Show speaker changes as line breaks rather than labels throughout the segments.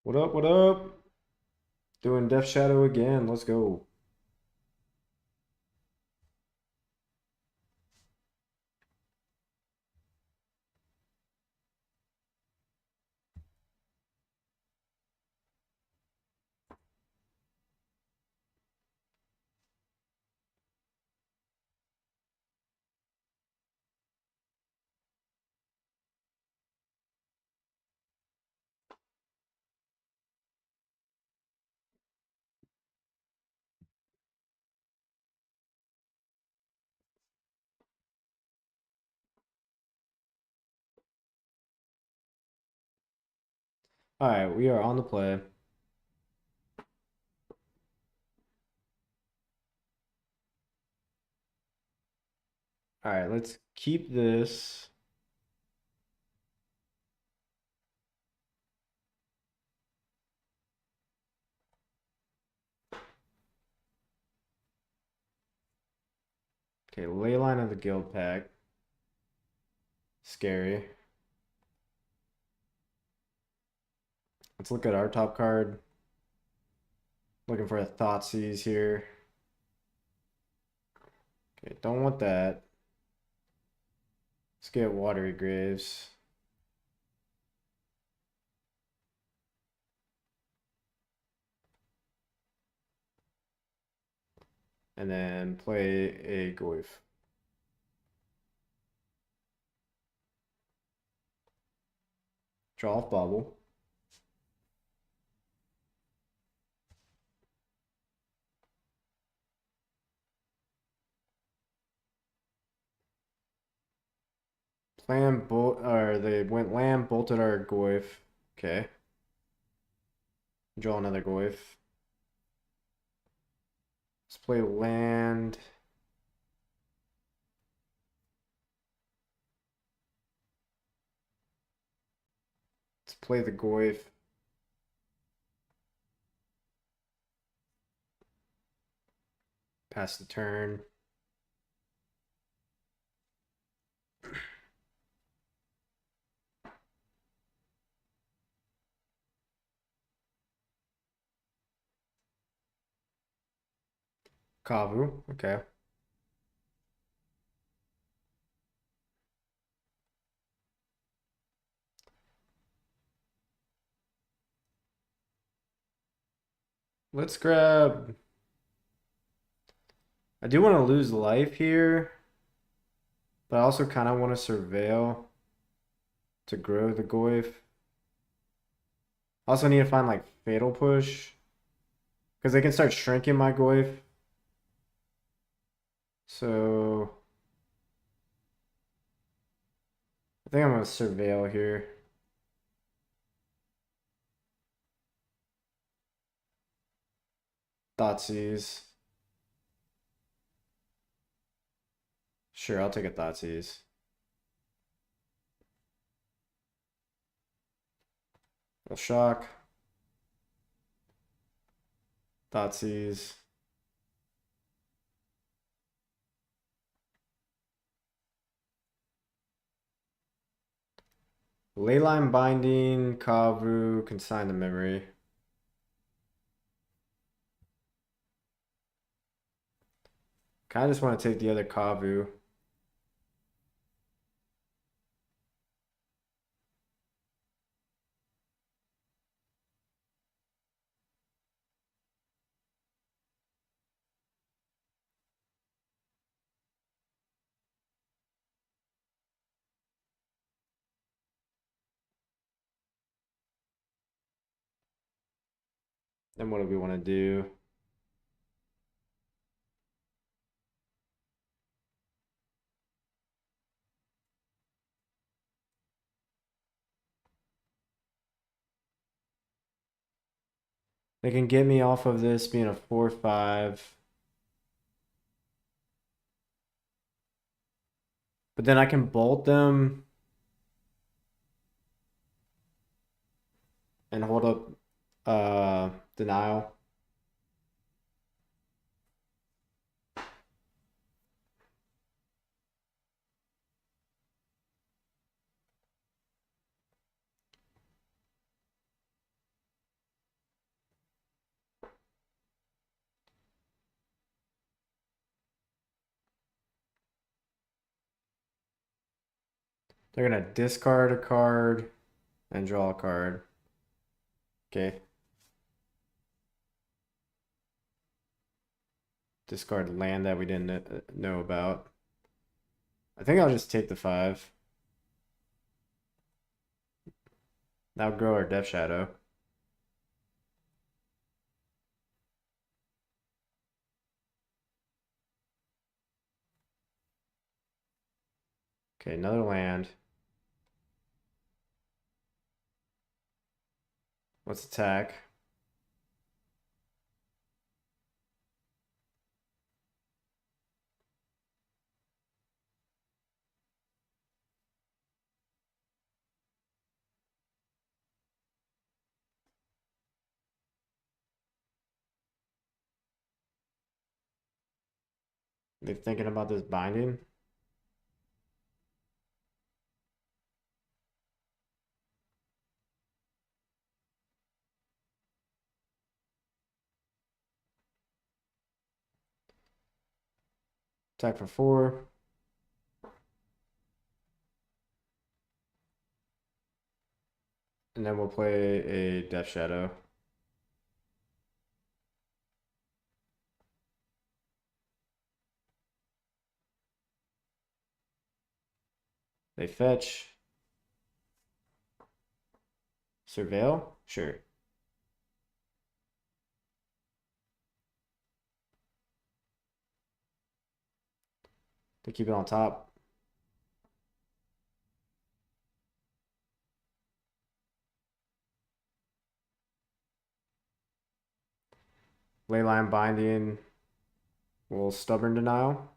What up? What up? Doing Death Shadow again. Let's go. All right, we are on the play. All right, let's keep this. Okay, Leyline of the Guild Pack. Scary. Let's look at our top card. Looking for a Thoughtseize here. Okay, don't want that. Let's get Watery Graves. And then play a Goyf. Draw off Bubble. Plan bolt, or they went land, bolted our Goyf. Okay. Draw another Goyf. Let's play land. Let's play the Goyf. Pass the turn. Kavu, okay. Let's grab. I do want to lose life here, but I also kind of want to surveil to grow the Goyf. Also need to find like Fatal Push because they can start shrinking my Goyf. So I think I'm gonna surveil here. Thoughtseize. Sure, I'll take a Thoughtseize. I'll shock. Thoughtseize. Leyline Binding, Kavu, Consign to Memory. Kind of just want to take the other Kavu. Then what do we want to do? They can get me off of this being a 4-5. But then I can bolt them and hold up denial. They're gonna discard a card and draw a card. Okay. Discard land that we didn't know about. I think I'll just take the 5. Now grow our Death Shadow. Okay, another land. Let's attack. They're thinking about this binding. Attack for 4. And then we'll play a Death Shadow. They fetch. Surveil? Sure. They keep it on top. Leyline Binding. Will Stubborn Denial.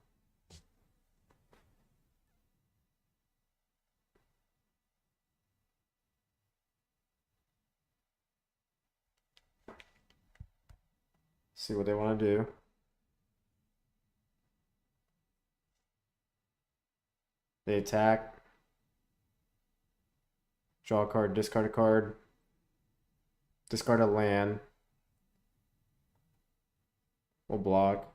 See what they want to do. They attack. Draw a card, discard a card. Discard a land. We'll block.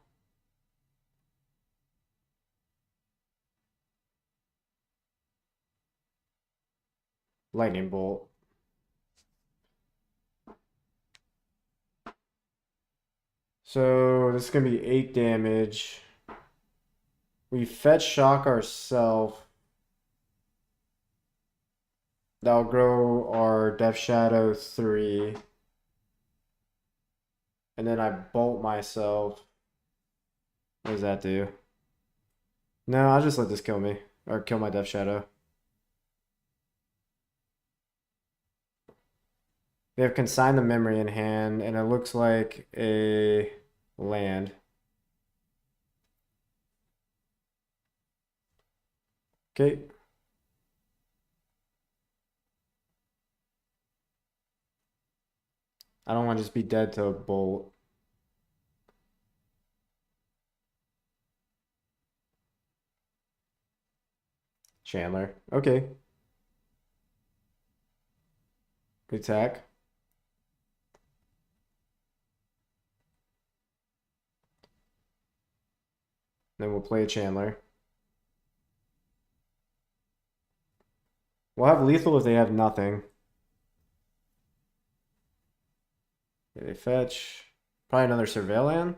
Lightning Bolt. So this is going to be 8 damage. We fetch shock ourselves. That'll grow our Death Shadow 3. And then I bolt myself. What does that do? No, I'll just let this kill me. Or kill my Death Shadow. They have Consign the Memory in hand, and it looks like a land. Okay. I don't want to just be dead to a bolt. Chandler. Okay. Good attack. Then we'll play a Chandler. We'll have lethal if they have nothing. Okay, they fetch. Probably another Surveil land.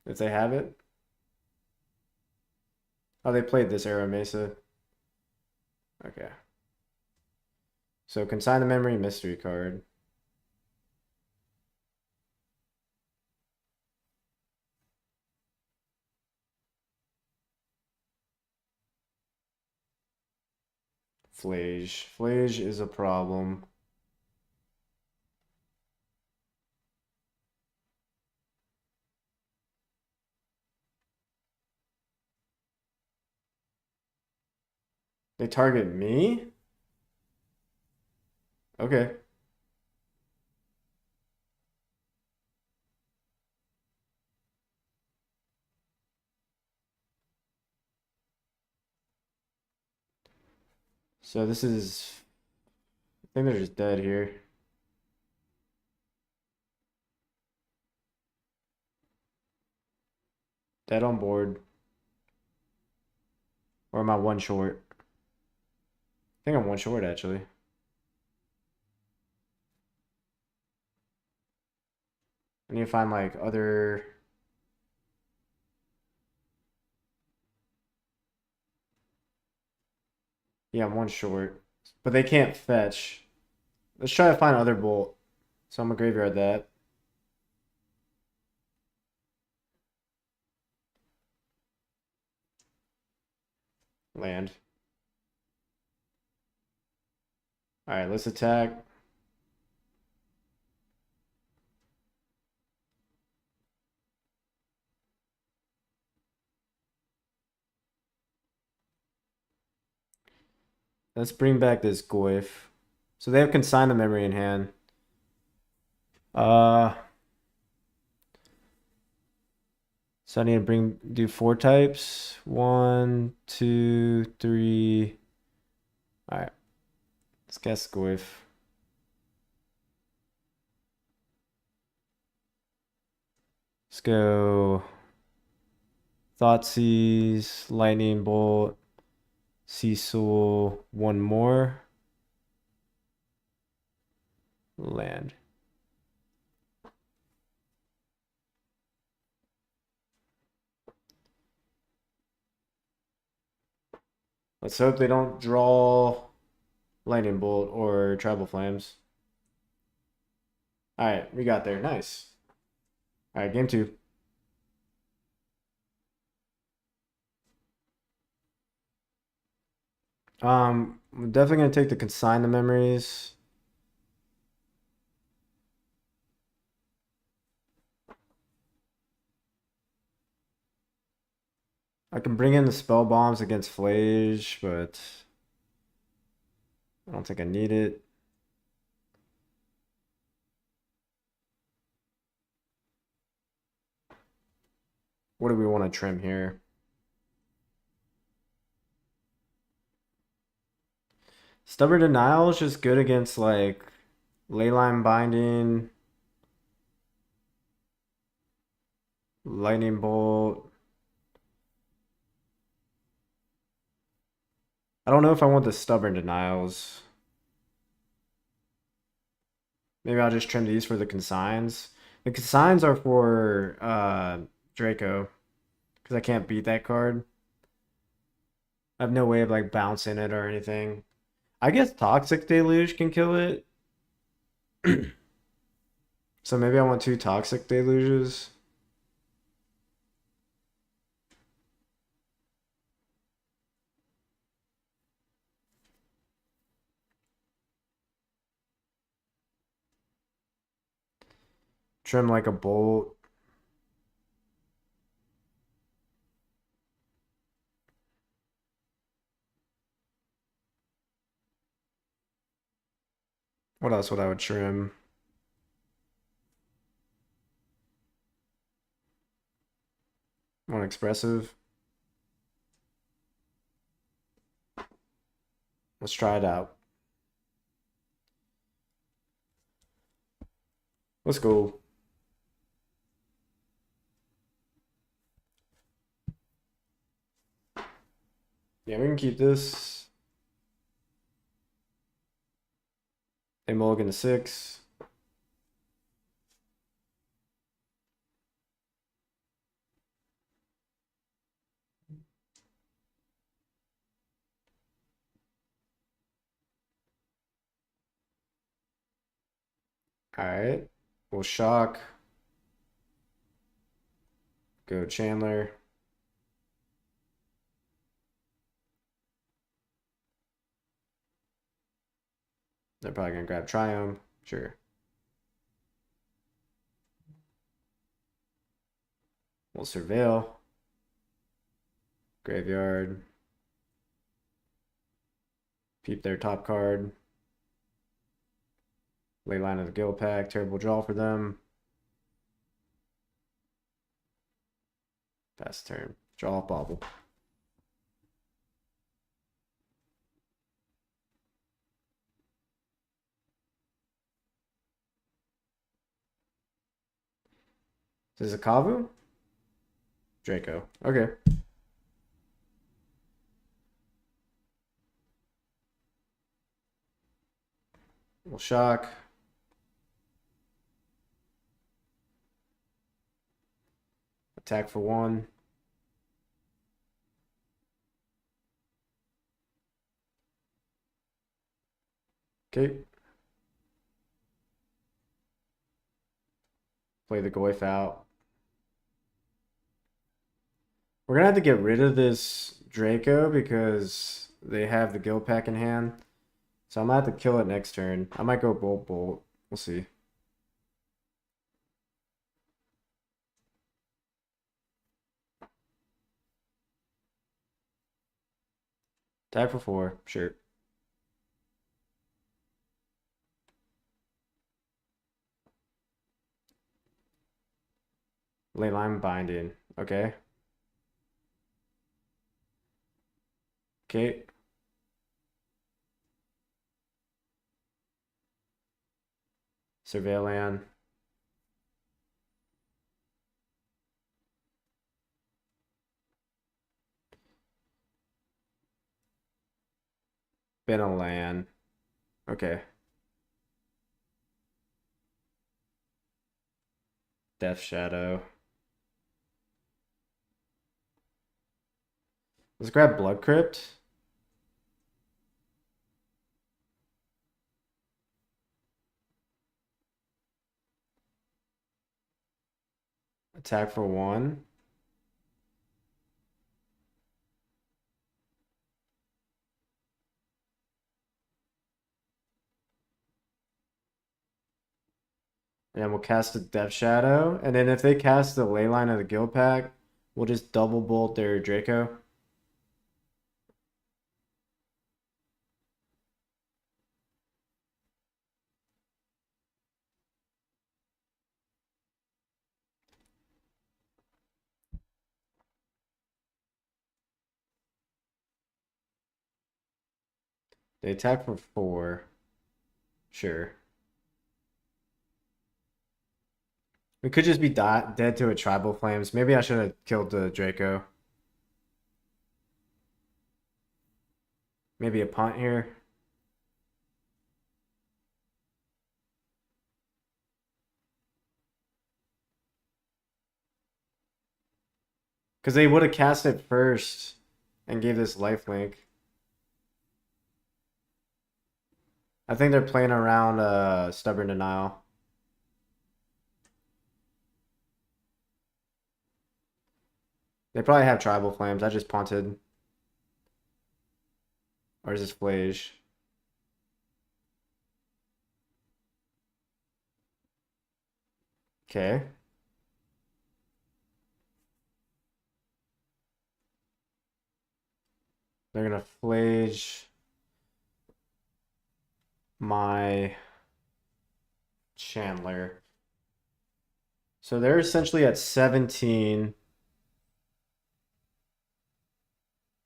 If they have it. Oh, they played this Arrow Mesa. Okay. So Consign the Memory mystery card. Flage. Flage is a problem. They target me? Okay. So this is... I think they're just dead here. Dead on board. Or am I one short? think I'm one short actually. I need to find like other. Yeah, I'm one short. But they can't fetch. Let's try to find other bolt. So I'm gonna graveyard that. Land. Alright, let's attack. Let's bring back this Goyf. So they have consign the memory in hand. So I need to do 4 types. 1, 2, 3. Alright. Let's cast Goyf. Let's go Thoughtseize, Lightning Bolt, Cecil, one more. Land. Let's hope they don't draw Lightning Bolt or Tribal Flames. Alright, we got there. Nice. Alright, game 2. I'm definitely gonna take the consign the memories. I can bring in the spell bombs against Flage, but I don't think I need it. What do we want to trim here? Stubborn Denial is just good against like Leyline Binding, Lightning Bolt. I don't know if I want the Stubborn Denials. Maybe I'll just trim these for the consigns. The consigns are for Draco, because I can't beat that card. I have no way of like bouncing it or anything. I guess Toxic Deluge can kill it. So maybe I want 2 Toxic Deluges. Trim like a bolt. What else would I would trim? One expressive. Let's try it out. Let's go. Yeah, we can keep this. A mulligan to 6. Alright. We'll shock. Go Chandler. They're probably gonna grab Triumph. Sure. We'll surveil. Graveyard. Peep their top card. Leyline of the Guild Pack. Terrible draw for them. Pass turn. Draw bobble. This is a Kavu? Draco. Okay. We'll shock. Attack for 1. Okay. Play the Goyf out. We're gonna have to get rid of this Draco because they have the Guild Pack in hand. So I'm gonna have to kill it next turn. I might go Bolt Bolt. We'll see. Tag for 4, sure. Leyline Binding. Okay. Okay. Surveillan. Benalan. Okay. Death Shadow. Let's grab Blood Crypt. Attack for 1. And we'll cast a Death Shadow. And then if they cast the Leyline of the Guild Pack, we'll just double bolt their Draco. They attack for 4. Sure. We could just be dead to a Tribal Flames. Maybe I should have killed the Draco. Maybe a punt here. Because they would have cast it first and gave this lifelink. I think they're playing around Stubborn Denial. They probably have Tribal Flames. I just punted. Or is this Flage? Okay. They're gonna Flage my Chandler. So they're essentially at 17.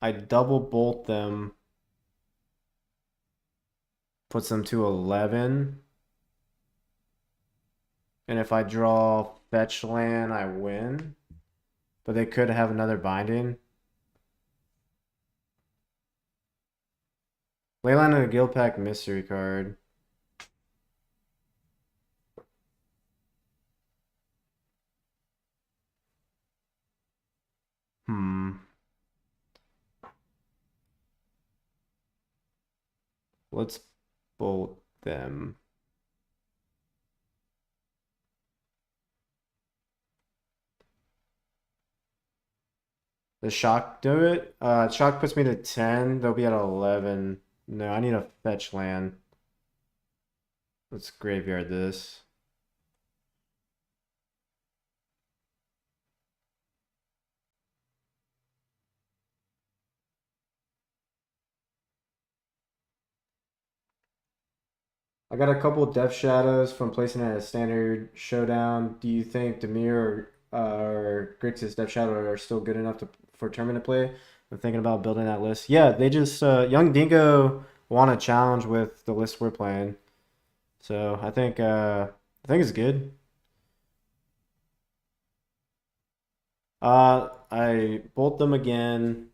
I double bolt them. Puts them to 11. And if I draw fetch land, I win. But they could have another binding. Leyline and a Guild Pack mystery card. Let's bolt them. The shock do it? Shock puts me to 10. They'll be at 11. No, I need a fetch land. Let's graveyard this. I got a couple Death Shadows from placing it at a standard showdown. Do you think Demir or Grixis Death Shadow are still good enough for tournament play? I'm thinking about building that list. Yeah, they just Young Dingo won a challenge with the list we're playing, so I think it's good. I bolt them again.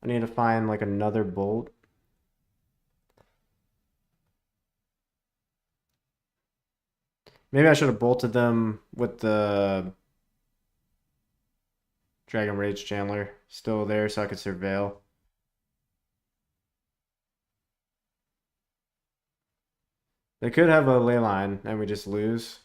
I need to find like another bolt. Maybe I should have bolted them with the Dragon Rage Chandler still there so I could surveil. They could have a ley line and we just lose.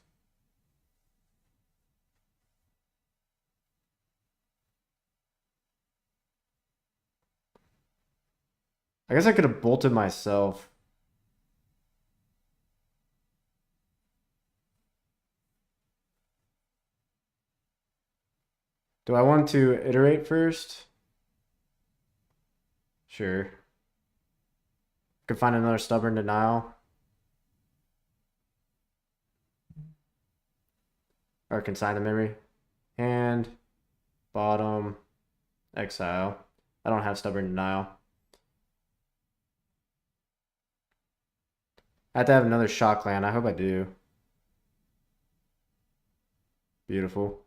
I guess I could have bolted myself. Do I want to iterate first? Sure. Could find another stubborn denial. Or consign the memory. Hand. Bottom. Exile. I don't have stubborn denial. I have to have another shock land. I hope I do. Beautiful.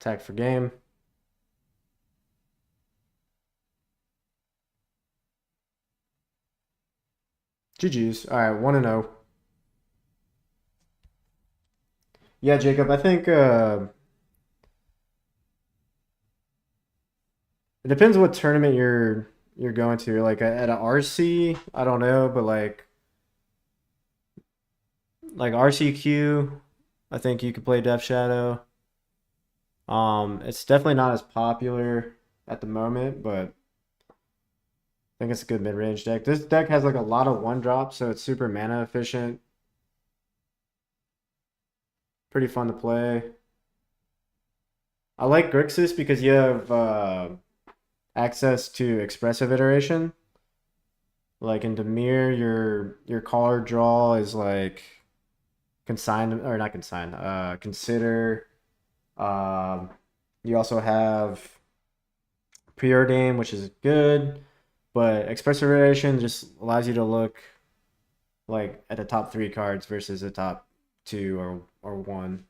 Attack for game. GG's. All right, 1-0. Yeah, Jacob, I think it depends what tournament you're going to. Like at a RC, I don't know, but like RCQ, I think you could play Death Shadow. It's definitely not as popular at the moment, but I think it's a good mid-range deck. This deck has like a lot of one drops, so it's super mana efficient. Pretty fun to play. I like Grixis because you have access to expressive iteration. Like in Demir, your card draw is like consign or not consign. Consider. Um, you also have preordain, which is good, but expressive iteration just allows you to look like at the top three cards versus the top two or one.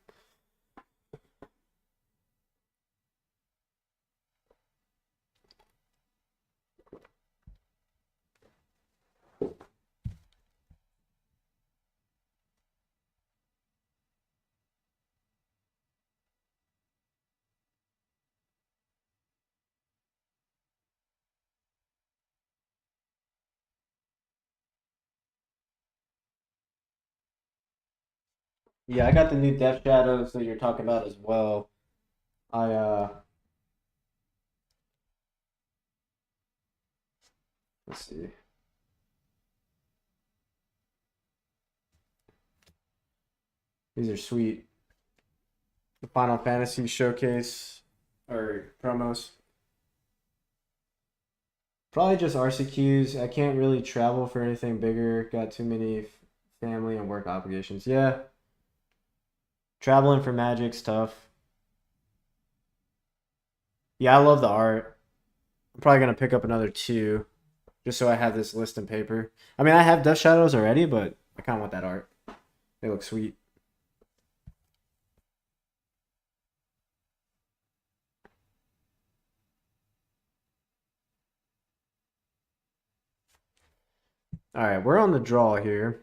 Yeah, I got the new Death Shadows that you're talking about as well. I let's see. These are sweet. The Final Fantasy showcase or promos. Probably just RCQs. I can't really travel for anything bigger. Got too many family and work obligations. Yeah, traveling for Magic's tough. Yeah, I love the art. I'm probably gonna pick up another two just so I have this list and paper. I mean, I have Death Shadows already, but I kind of want that art. They look sweet. All right, we're on the draw here.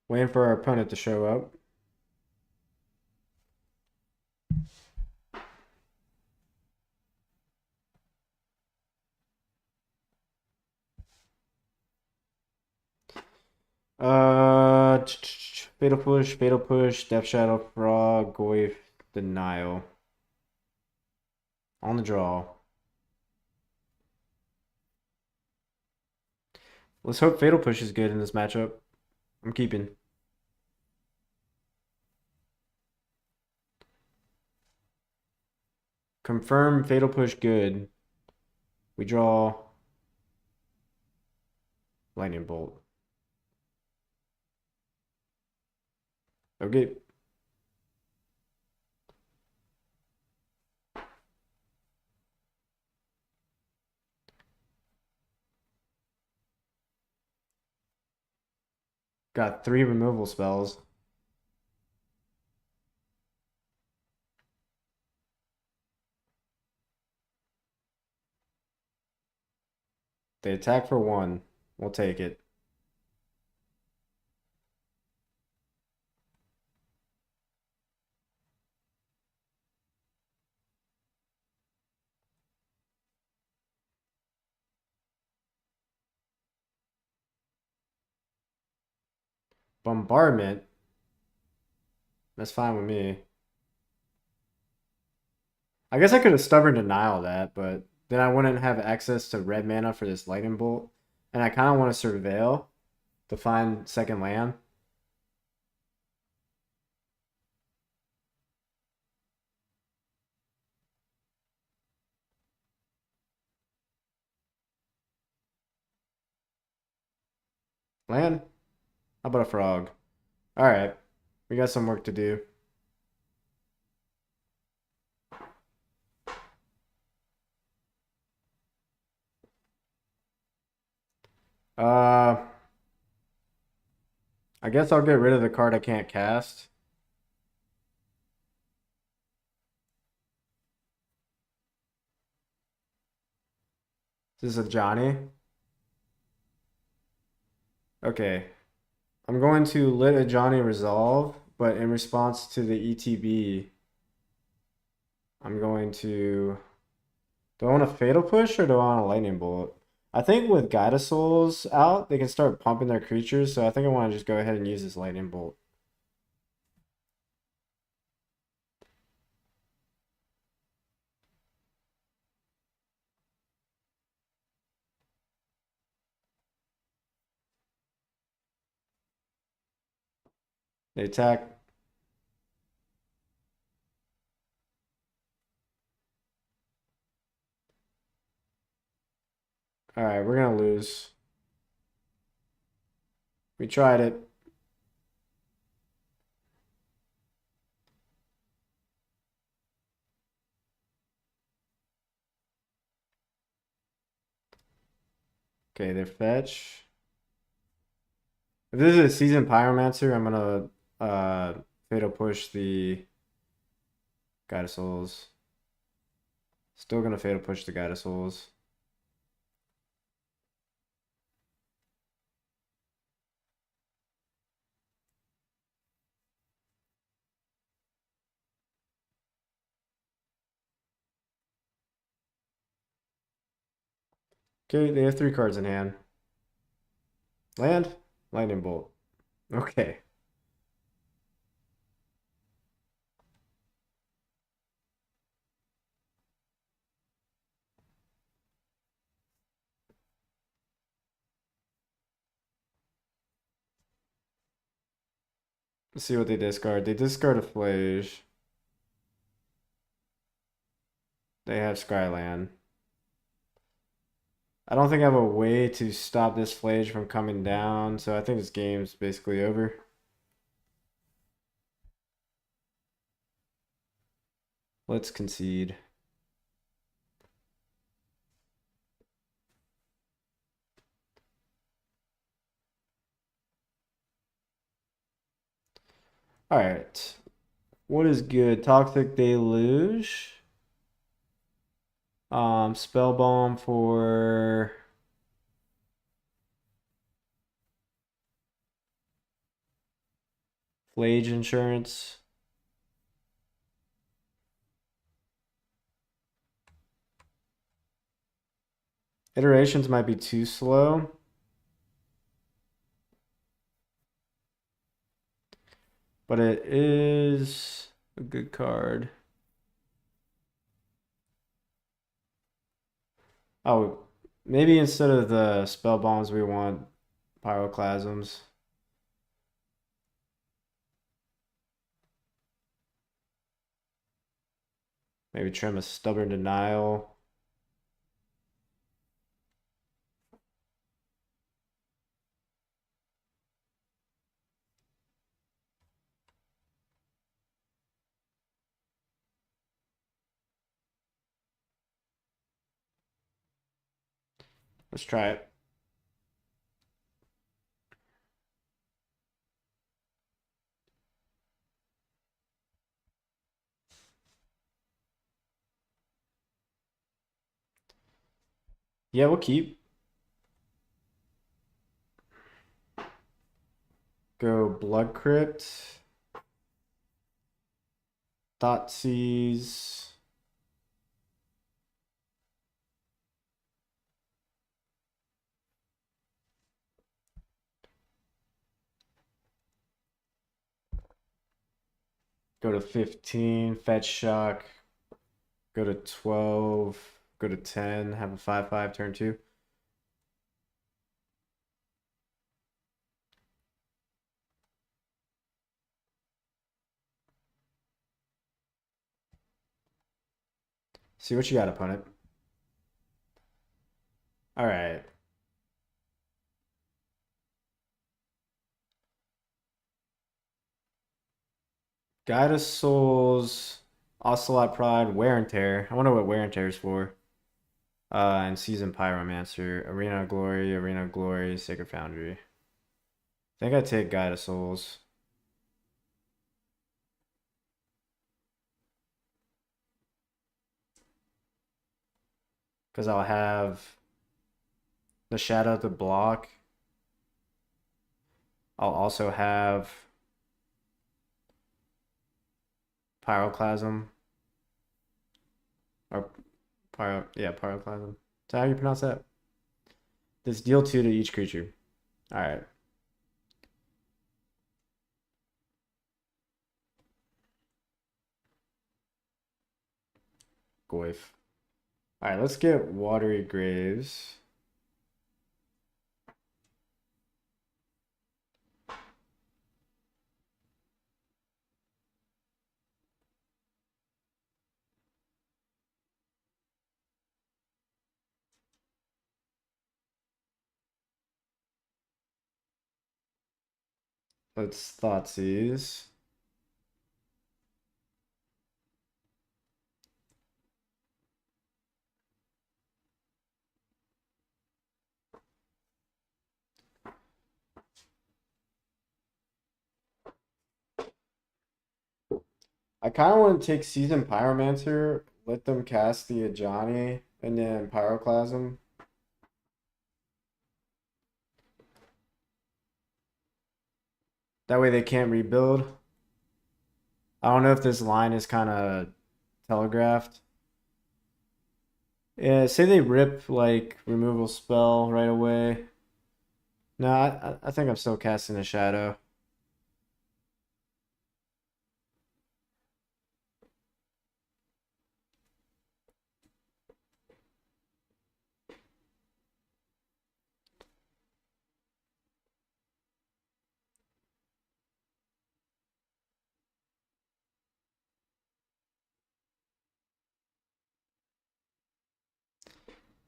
Waiting for our opponent to show up. Fatal push, Death Shadow, Frog, Goyf, Denial. On the draw. Let's hope Fatal Push is good in this matchup. I'm keeping. Confirm Fatal Push good. We draw Lightning Bolt. Okay. Got 3 removal spells. They attack for 1. We'll take it. Bombardment. That's fine with me. I guess I could have stubborn denial that, but then I wouldn't have access to red mana for this lightning bolt. And I kind of want to surveil to find second land. Land? How about a frog? Alright. We got some work to do. Uh, I guess I'll get rid of the card I can't cast. This is a Johnny. Okay. I'm going to let a Johnny resolve, but in response to the ETB, I'm going to... Do I want a Fatal Push or do I want a Lightning Bolt? I think with Guide of Souls out, they can start pumping their creatures, so I think I want to just go ahead and use this Lightning Bolt. They attack. Alright, we're gonna lose. We tried it. Okay, they fetch. If this is a Seasoned Pyromancer, I'm gonna Fatal Push the Guide of Souls. Still gonna Fatal Push the Guide of Souls. Okay, they have 3 cards in hand. Land, Lightning Bolt. Okay. Let's see what they discard. They discard a Flage. They have Skyland. I don't think I have a way to stop this Flage from coming down, so I think this game's basically over. Let's concede. All right. What is good? Toxic Deluge. Spell Bomb for Flage Insurance. Iterations might be too slow. But it is a good card. Oh, maybe instead of the spell bombs, we want pyroclasms. Maybe trim a stubborn denial. Let's try it. Yeah, we'll keep. Go Blood Crypt. Thoughtseize. Go to 15. Fetch Shock. Go to 12. Go to 10. Have a 5/5 turn 2. See what you got, opponent. All right. Guide of Souls, Ocelot Pride, Wear and Tear. I wonder what Wear and Tear is for. And Season Pyromancer, Arena of Glory, Sacred Foundry. I think I take Guide of Souls. Because I'll have the Shadow to block. I'll also have Pyroclasm. Or Pyroclasm. Is that how you pronounce that? This deal 2 to each creature. Alright. Goif. Alright, let's get Watery Graves. Let's Thoughtseize. I kind of want to take Season Pyromancer, let them cast the Ajani, and then Pyroclasm. That way they can't rebuild. I don't know if this line is kind of telegraphed. Yeah, say they rip like removal spell right away. No, I think I'm still casting a shadow.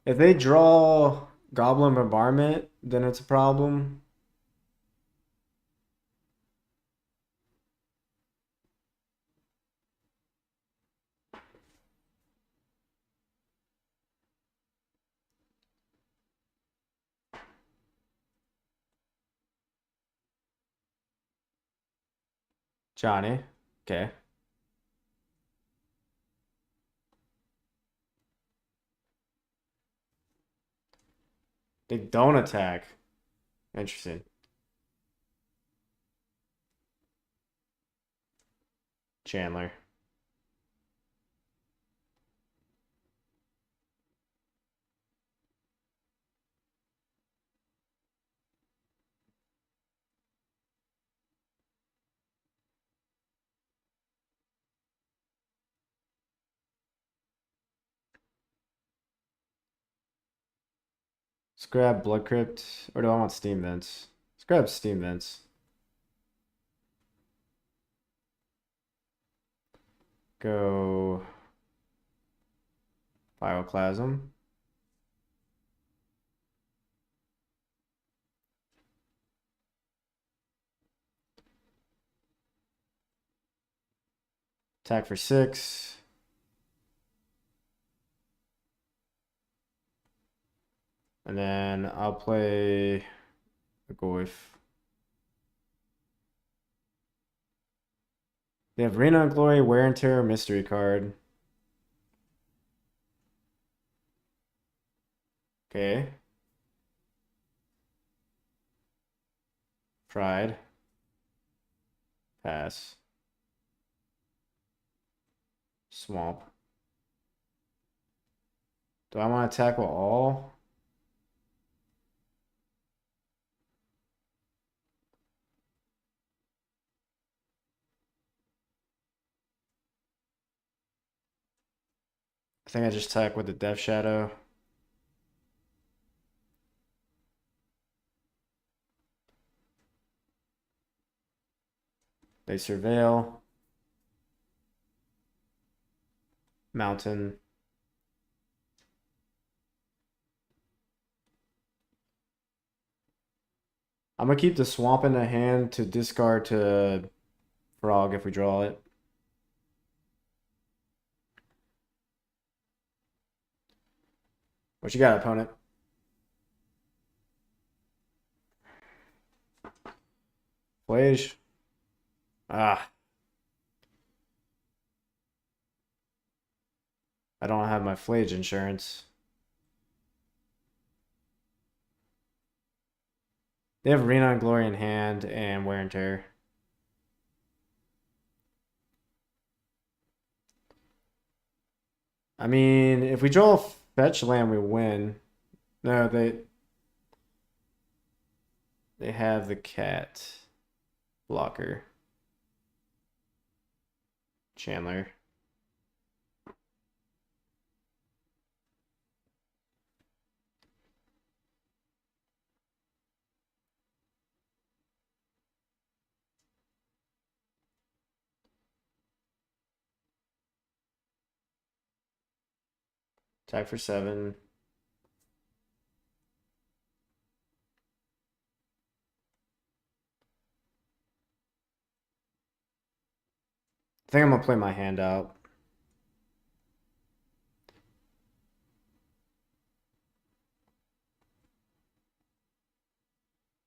If they draw Goblin Bombardment, then it's a problem. Johnny. Okay. They don't attack. Interesting. Chandler. Let's grab Blood Crypt. Or do I want Steam Vents? Let's grab Steam Vents. Go Pyroclasm. Attack for 6. And then I'll play a Goif. They have Arena of Glory, Wear and Tear, Mystery card. Okay. Fried. Pass. Swamp. Do I want to tackle all? I think I just attack with the Death Shadow. They surveil. Mountain. I'm gonna keep the swamp in the hand to discard to frog if we draw it. What you got, opponent? Flage. Ah, I don't have my Flage insurance. They have Arena and Glory in hand and Wear and Tear. I mean, if we draw a fetch land, we win. No, they have the cat blocker. Chandler. Attack for 7. I think I'm gonna play my hand out.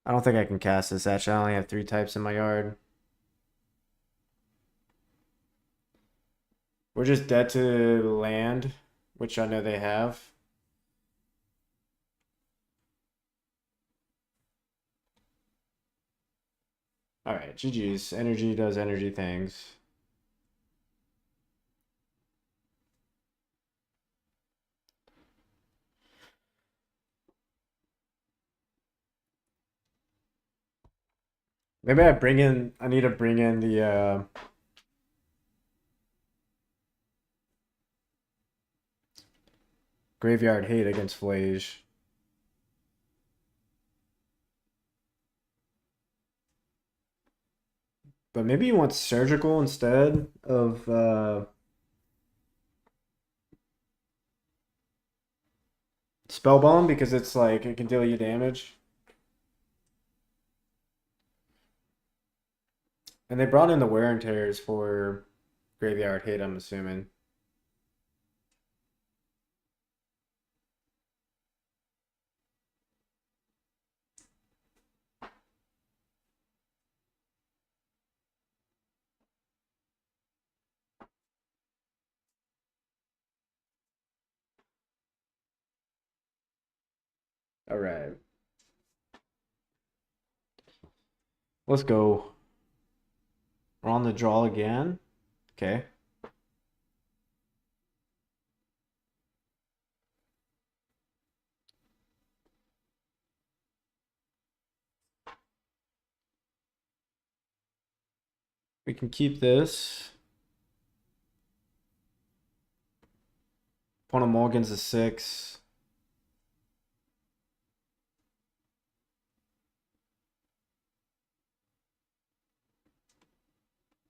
I don't think I can cast this. Actually, I only have 3 types in my yard. We're just dead to land, which I know they have. Alright, GG's. Energy does energy things. Maybe I need to bring in the Graveyard Hate against Flage. But maybe you want Surgical instead of Spell Bomb because it's like it can deal you damage. And they brought in the Wear and Tears for Graveyard Hate, I'm assuming. Alright. Let's go. We're on the draw again. Okay. We can keep this. Opponent Morgan's a 6.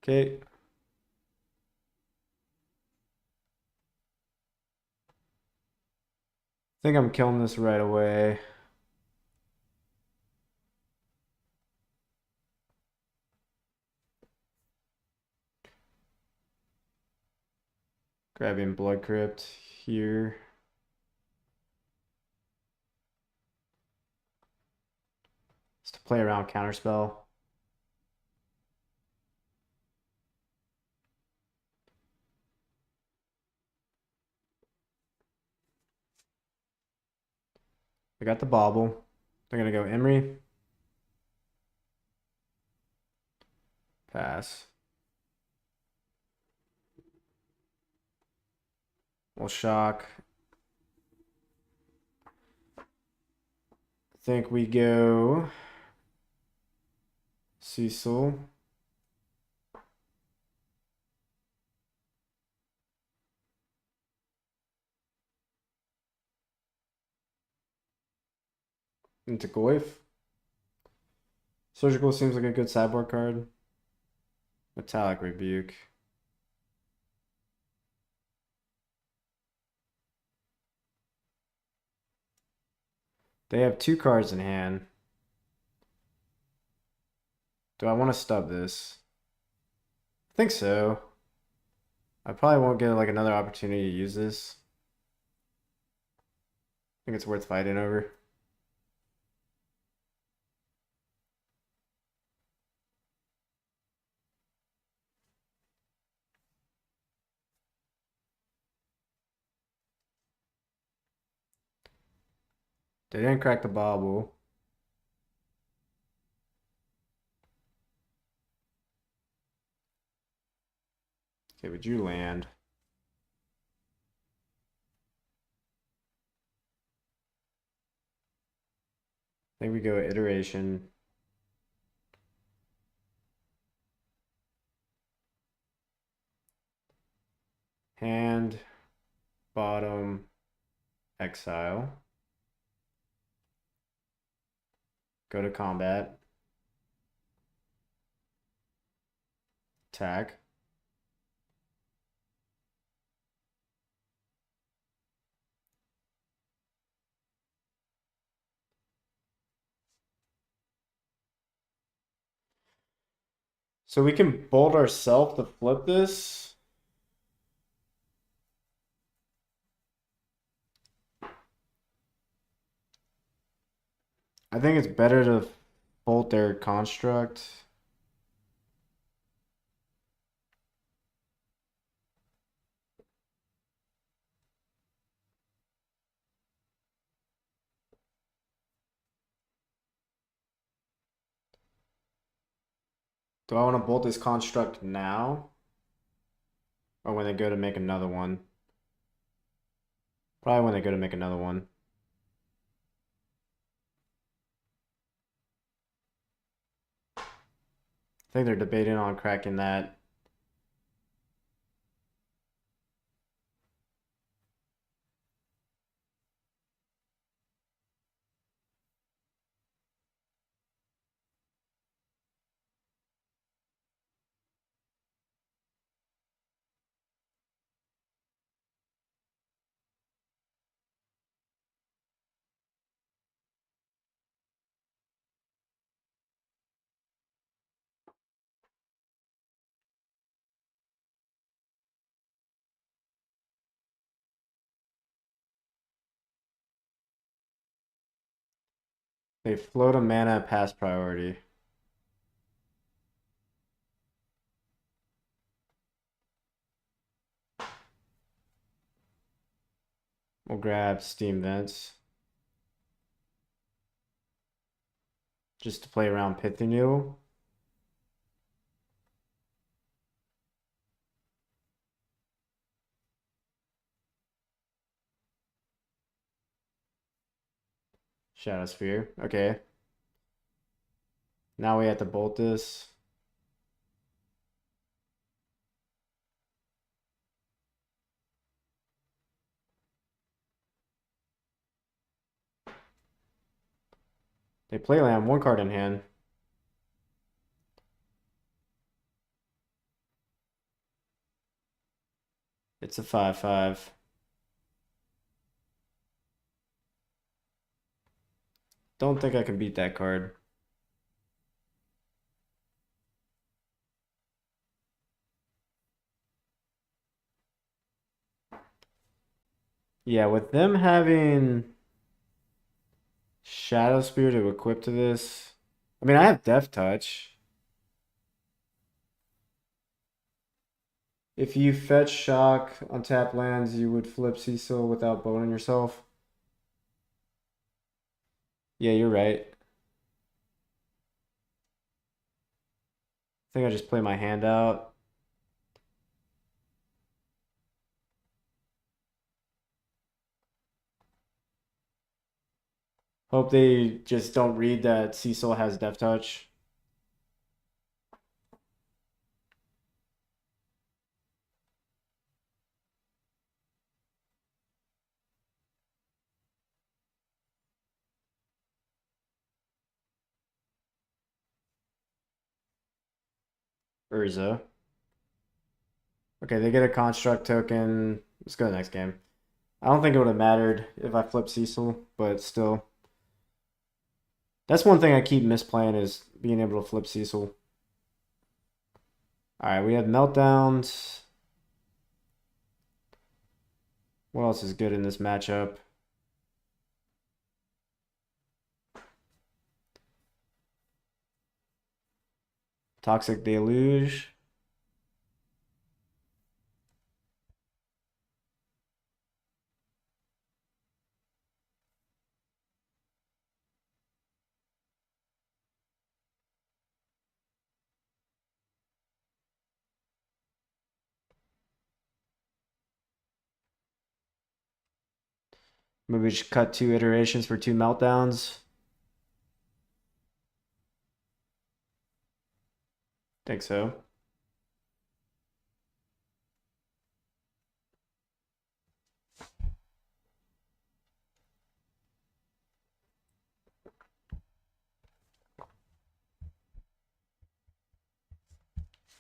Okay. I think I'm killing this right away. Grabbing Blood Crypt here. Just to play around Counterspell. I got the bauble. They're gonna go Emery. Pass. We'll shock. I think we go Cecil. Into Goif. Surgical seems like a good sideboard card. Metallic Rebuke. They have 2 cards in hand. Do I want to stub this? I think so. I probably won't get like another opportunity to use this. I think it's worth fighting over. They didn't crack the bauble. Okay, would you land? I think we go iteration. Hand, bottom, exile. Go to combat. Attack. So we can bolt ourselves to flip this. I think it's better to bolt their construct. Do I want to bolt this construct now? Or when they go to make another one? Probably when they go to make another one. I think they're debating on cracking that. They float a mana past priority. We'll grab Steam Vents. Just to play around Pithing Needle. Shadow Sphere. Okay. Now we have to bolt this. They play land, 1 card in hand. It's a 5/5. Don't think I can beat that card. Yeah, with them having Shadow Spear to equip to this. I mean, I have Death Touch. If you fetch Shock on tap lands, you would flip Cecil without boning yourself. Yeah, you're right. I think I just play my hand out. Hope they just don't read that Cecil has Death Touch. Urza. Okay, they get a construct token. Let's go to the next game. I don't think it would have mattered if I flipped Cecil, but still. That's one thing I keep misplaying is being able to flip Cecil. Alright, we have meltdowns. What else is good in this matchup? Toxic Deluge. Maybe we should cut 2 iterations for 2 meltdowns. Think so.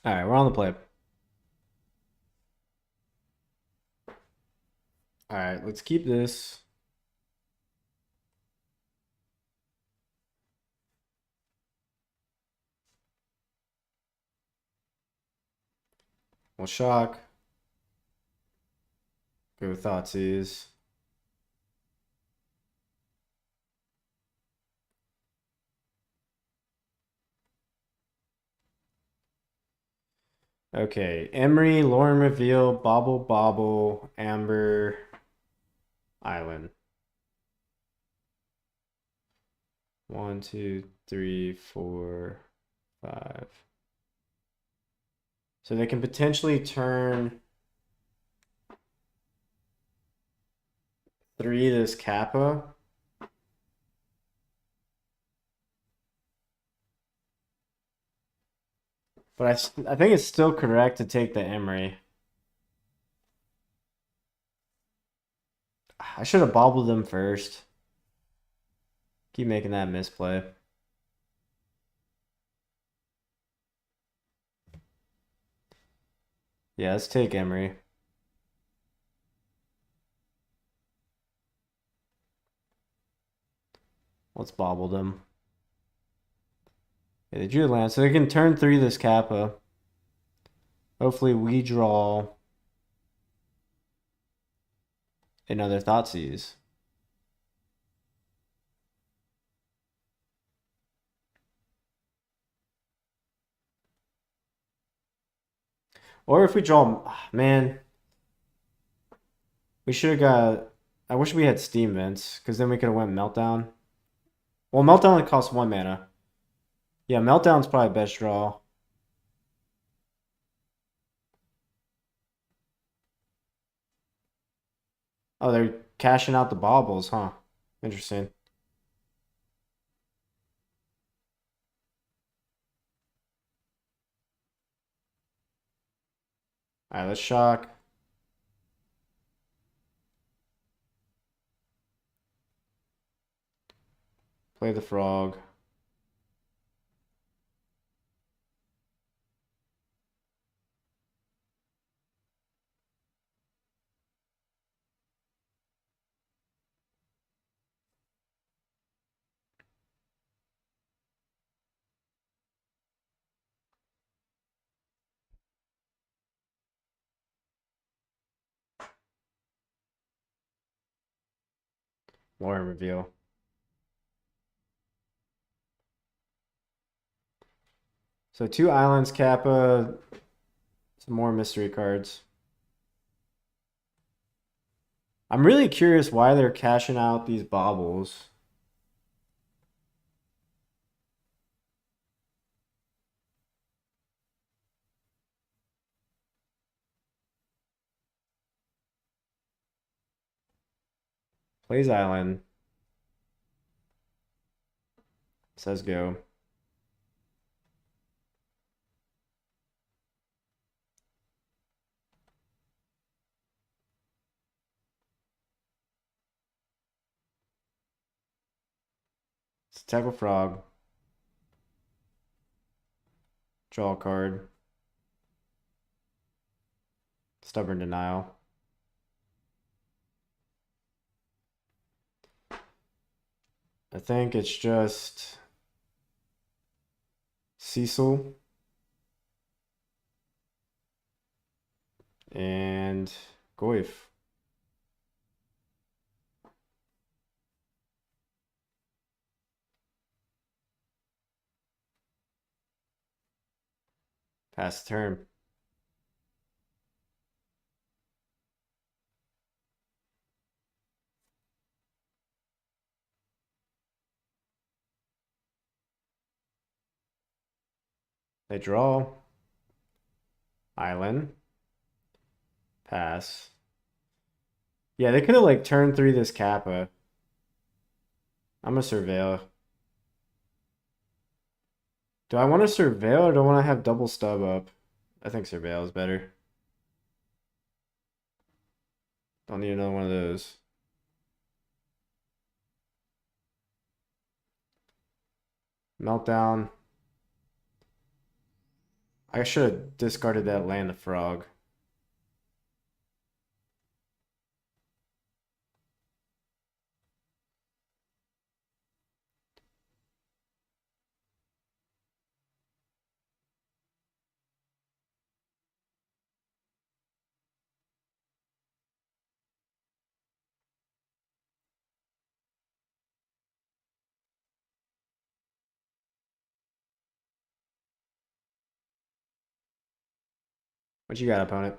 Alright, we're on the play. Alright, let's keep this. We'll shock. Go Thoughtseize. Okay, Emery, Lauren Reveal, Bobble Bobble, Amber, Island. 1, 2, 3, 4, 5. So they can potentially turn 3 this Kappa. But I think it's still correct to take the Emery. I should have bobbled them first. Keep making that misplay. Yeah, let's take Emery. Let's bobble them. Yeah, they drew the land, so they can turn 3 this Kappa. Hopefully we draw another Thoughtseize. Or if we draw, man, we should have got. I wish we had Steam Vents, because then we could have went Meltdown. Well, Meltdown only costs 1 mana. Yeah, Meltdown's probably best draw. Oh, they're cashing out the baubles, huh? Interesting. Alright, let's shock. Play the frog. Lauren reveal. So 2 islands, Kappa, some more mystery cards. I'm really curious why they're cashing out these baubles. Plays island. Says go. Let's tackle frog. Draw a card. Stubborn denial. I think it's just Cecil and Goif. Pass the turn. They draw. Island. Pass. Yeah, they could have like turned 3 this Kappa. I'm a surveil. Do I want to surveil or do I want to have double stub up? I think surveil is better. Don't need another one of those. Meltdown. I should have discarded that land of frog. What you got, opponent?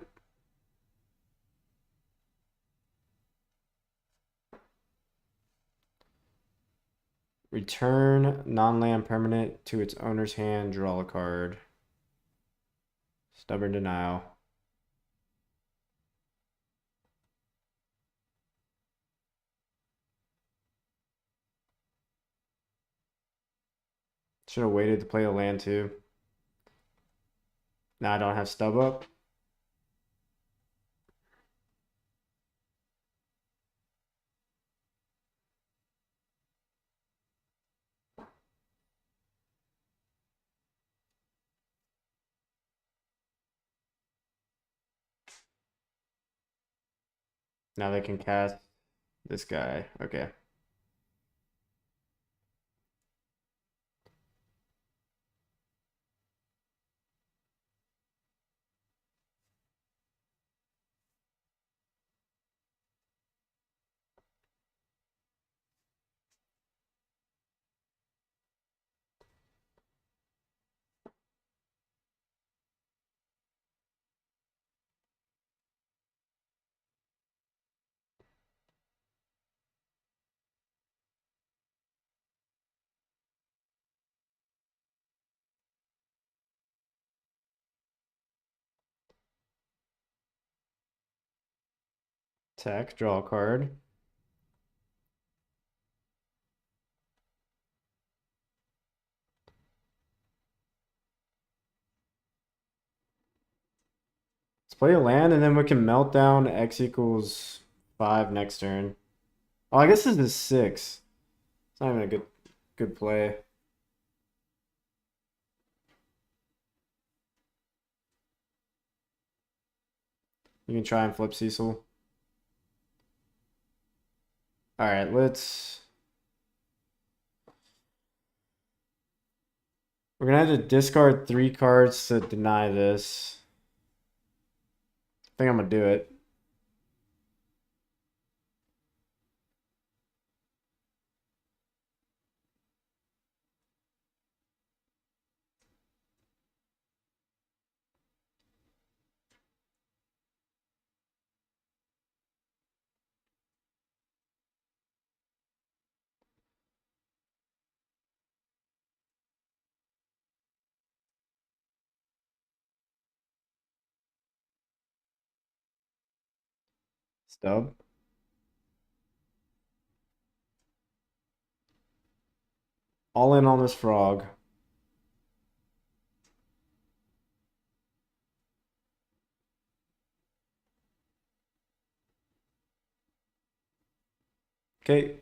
Return non-land permanent to its owner's hand. Draw a card. Stubborn denial. Should have waited to play a land too. Now I don't have stub up. Now they can cast this guy. Okay. Attack, draw a card. Let's play a land and then we can melt down X equals 5 next turn. Oh, I guess this is 6. It's not even a good play. You can try and flip Cecil. Alright, let's... We're gonna have to discard 3 cards to deny this. I think I'm gonna do it. Stub. All in on this frog. Okay.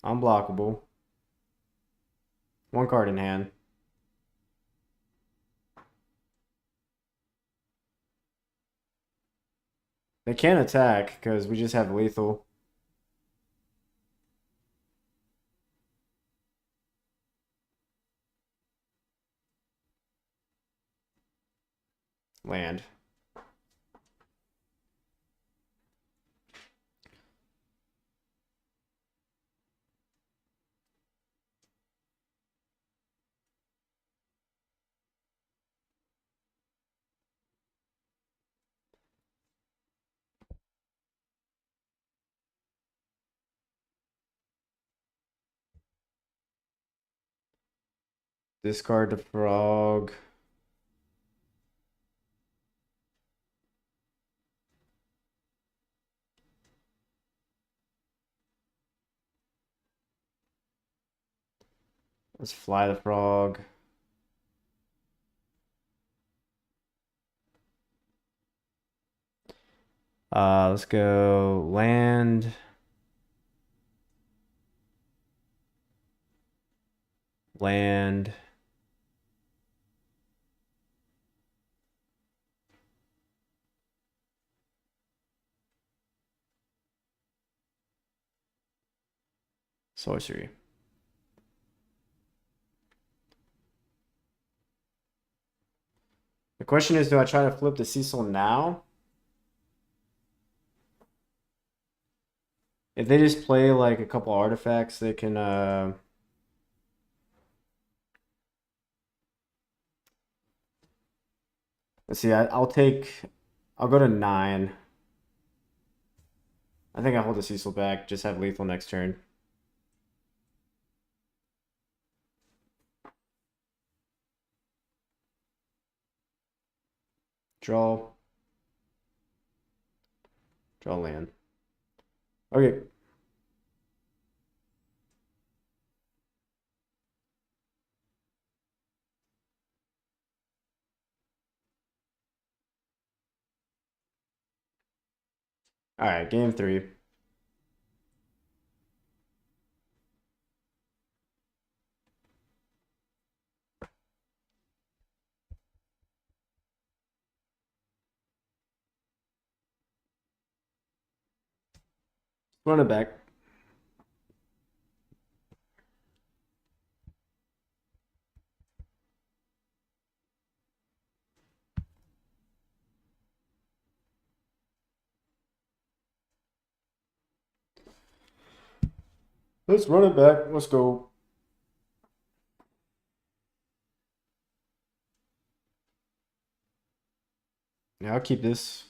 Unblockable. One card in hand. They can't attack because we just have lethal. Land. Discard the frog. Let's fly the frog. Let's go land. Land. Sorcery. The question is, do I try to flip the Cecil now? If they just play like a couple artifacts, they can let's see, I'll go to 9. I think I hold the Cecil back, just have lethal next turn. Draw. Draw land. Okay. Alright, game 3. Run it back. Let's run it back. Let's go. Yeah, I'll keep this.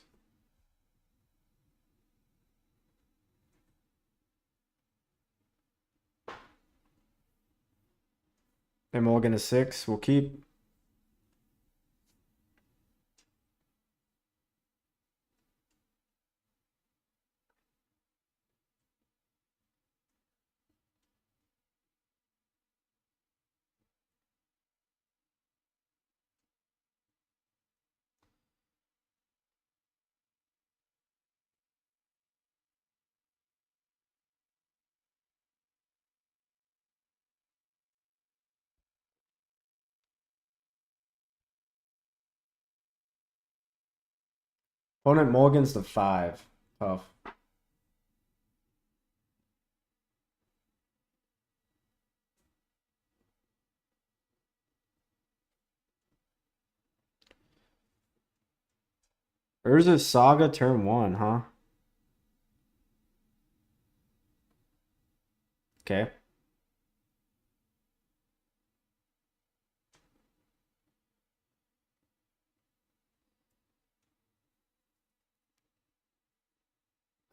And Morgan is 6. We'll keep. Opponent Morgan's the 5. Tough. Urza Saga turn 1, huh? Okay.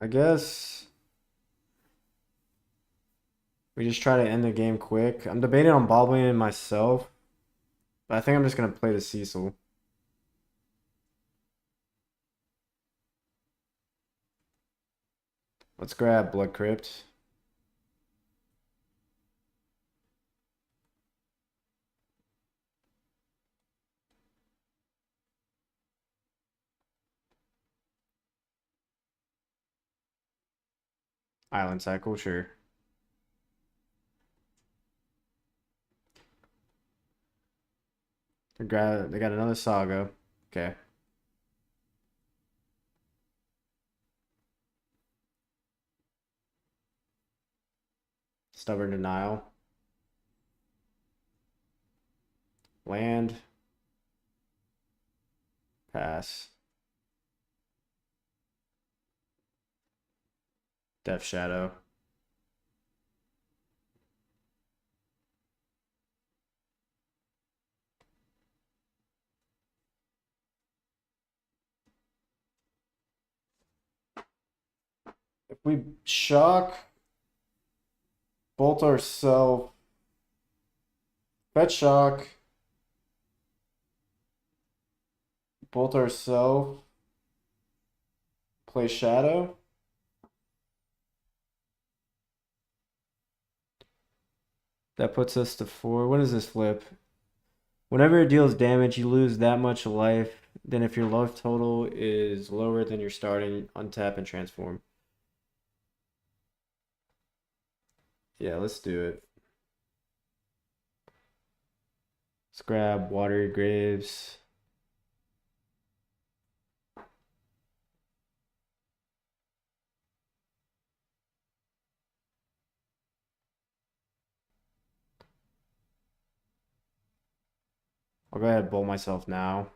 I guess we just try to end the game quick. I'm debating on bobbling myself, but I think I'm just gonna play the Cecil. Let's grab Blood Crypt. Island cycle, sure. They got another saga. Okay. Stubborn denial. Land. Pass. Death Shadow. If we shock, bolt ourselves, fetch shock, bolt ourselves, play shadow. That puts us to 4. What does this flip? Whenever it deals damage, you lose that much life. Then if your life total is lower than your starting, untap and transform. Yeah, let's do it. Let's grab Watery Graves. I'll go ahead and bowl myself now.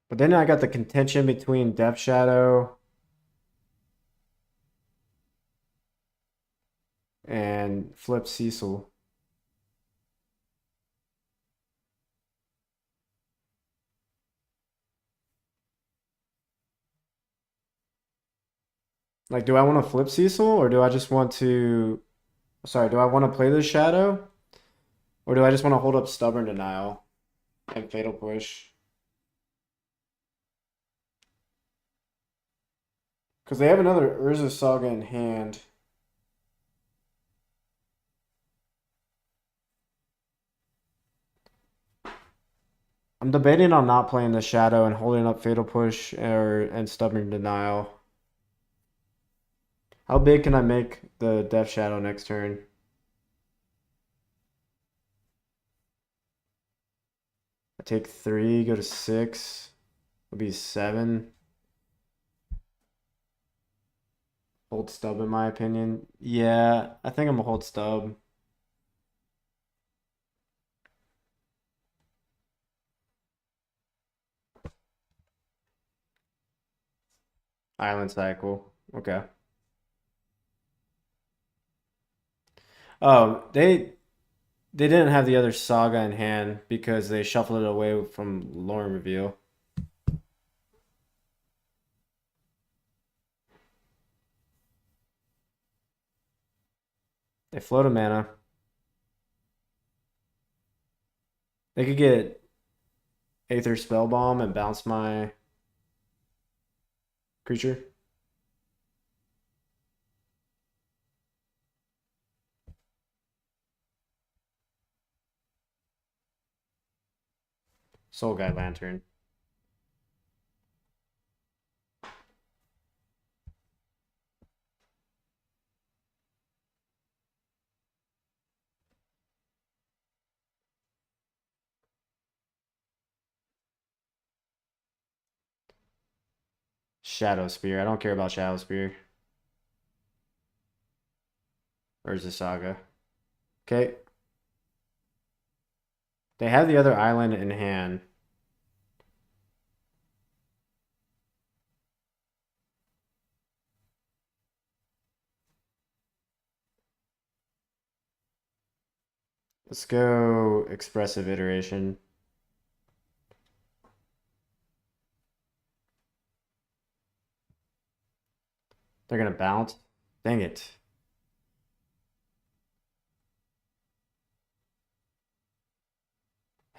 But then I got the contention between Death Shadow and flip Cecil. Like, do I want to flip Cecil or do I just want to... Sorry, do I want to play this Shadow? Or do I just want to hold up Stubborn Denial and Fatal Push? Because they have another Urza Saga in hand. I'm debating on not playing the Shadow and holding up Fatal Push and Stubborn Denial. How big can I make the Death Shadow next turn? I take 3, go to 6. It'll be 7. Hold stub in my opinion. Yeah, I think I'm gonna hold stub. Island cycle. Okay. Oh, they didn't have the other saga in hand because they shuffled it away from Lorem Reveal. They float a mana. They could get Aether Spellbomb and bounce my creature. Soul Guide Lantern. Shadow Spear. I don't care about Shadow Spear. Where's the saga? Okay. They have the other island in hand. Let's go Expressive Iteration. They're gonna bounce. Dang it.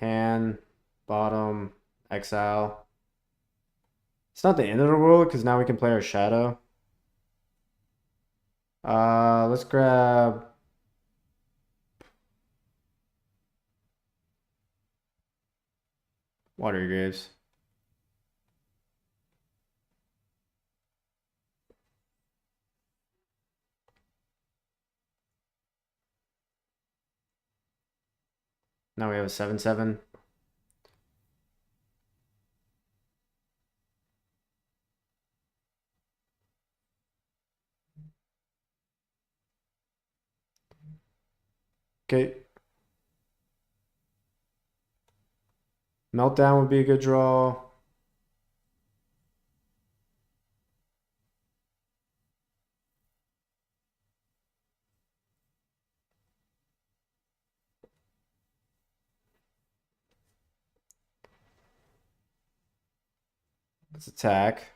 hand, bottom, exile. It's not the end of the world because now we can play our shadow. Let's grab Water Graves. Now we have a 7/7. Okay. Meltdown would be a good draw. Let's attack.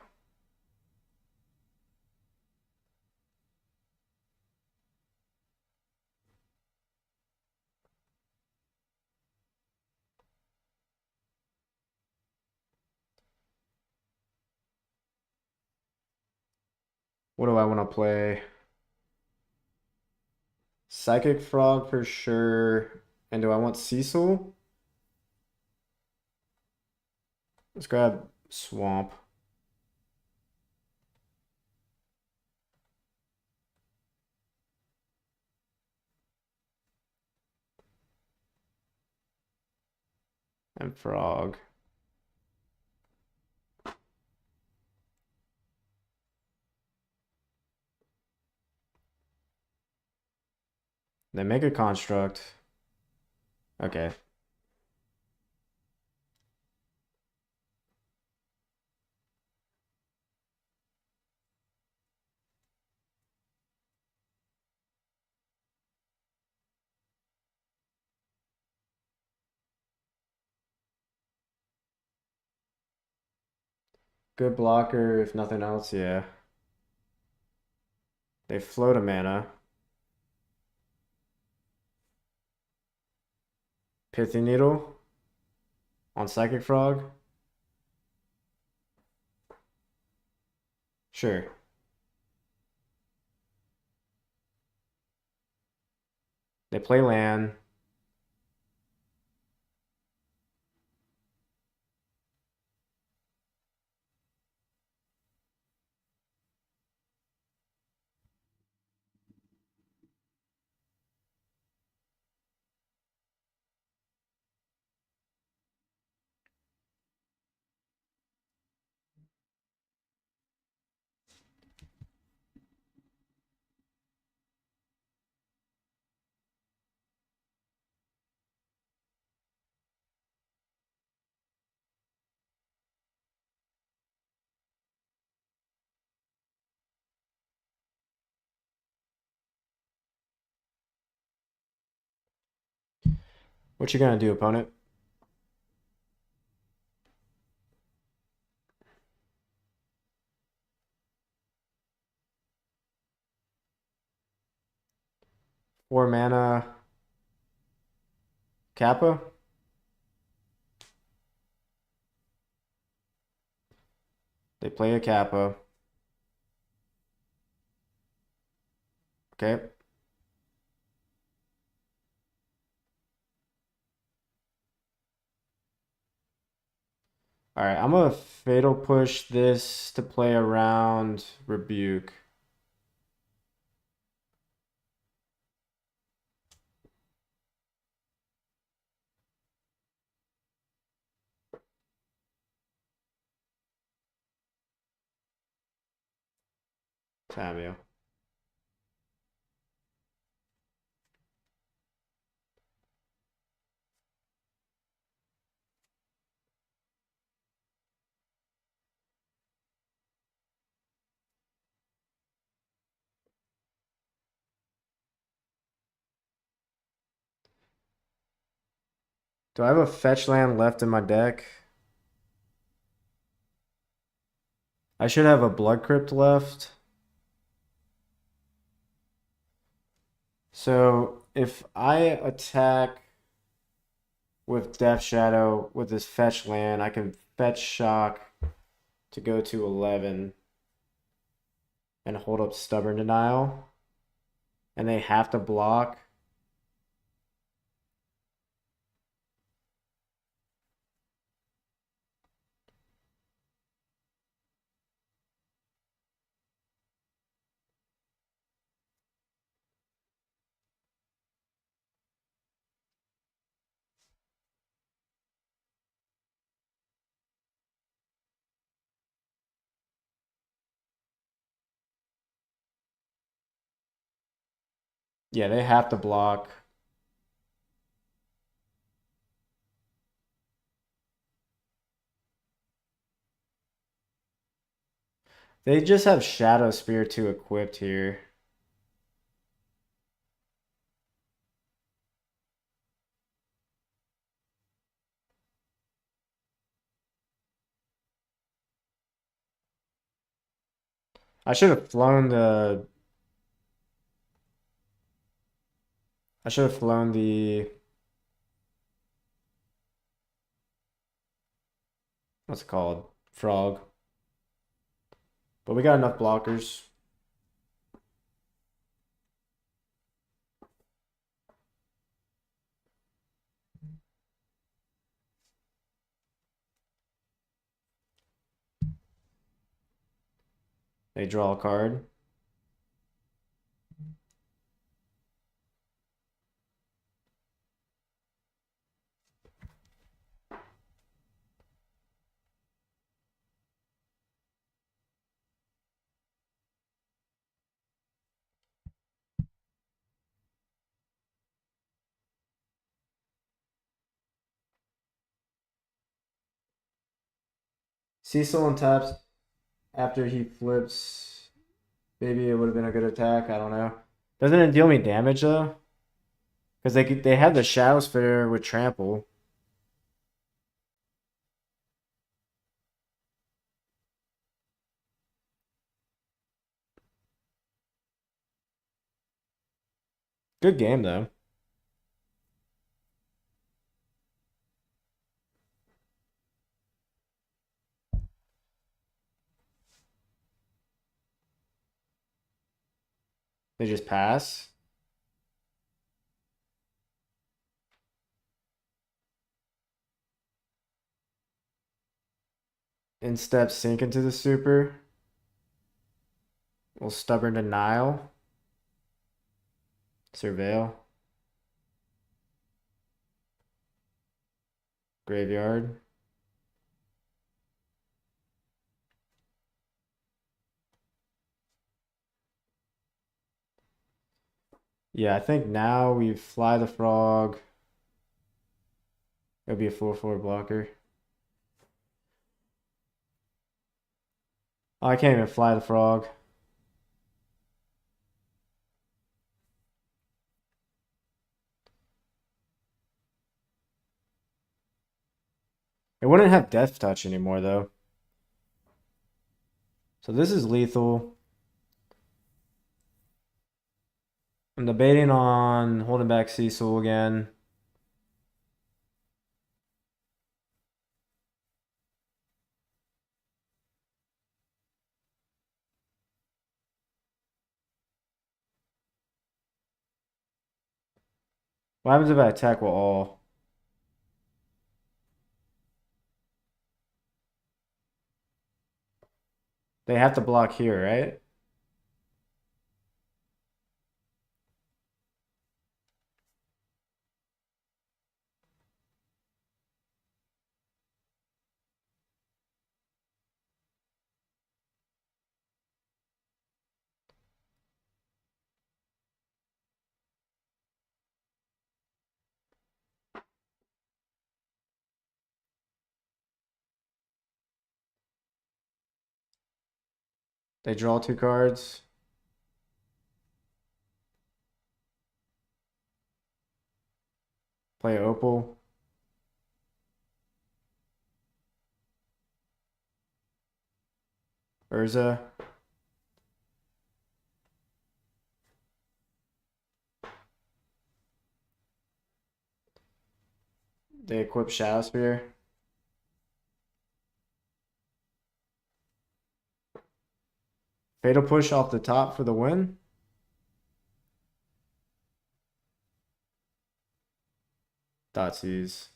What do I want to play? Psychic Frog for sure. And do I want Cecil? Let's grab Swamp. And Frog. They make a construct. Okay. Good blocker, if nothing else, yeah. They float a mana. Pithy Needle on Psychic Frog. Sure. They play land. What you gonna do, opponent? Four mana. Kappa? They play a Kappa. Okay. Alright, I'm gonna Fatal Push this to play around Rebuke. Samuel. Do I have a fetch land left in my deck? I should have a Blood Crypt left. So if I attack with Death Shadow, with this fetch land, I can fetch Shock to go to 11 and hold up Stubborn Denial. And they have to block. Yeah, they have to block. They just have Shadow Spear 2 equipped here. I should have flown the... I should have flown the... What's it called? Frog. But we got enough blockers. They draw a card. Cecil on taps after he flips. Maybe it would have been a good attack. I don't know. Doesn't it deal me damage though? Because they have the Shadow Sphere with trample. Good game though. They just pass. Instep sink into the super. Will Stubborn Denial. Surveil. Graveyard. Yeah, I think now we fly the frog. It'll be a 4/4 blocker. Oh, I can't even fly the frog. It wouldn't have Death Touch anymore though. So this is lethal. I'm debating on holding back Cecil again. What happens if I attack with all? They have to block here, right? They draw 2 cards. Play Opal. Urza. They equip Shadow Spear. Fatal Push off the top for the win. Thoughtseize.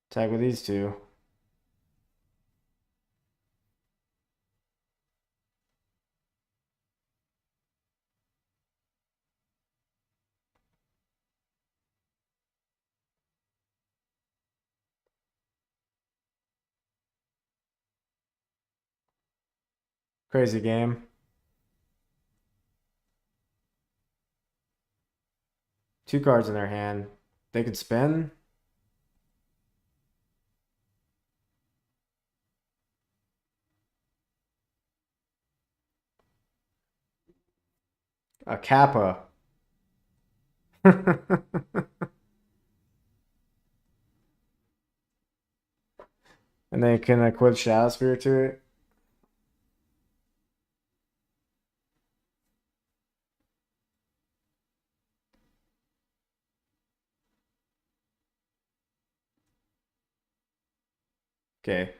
Tag with these two. Crazy game. Two cards in their hand. They could spin. A Kappa. And they can equip Shadow Spear to it. Okay.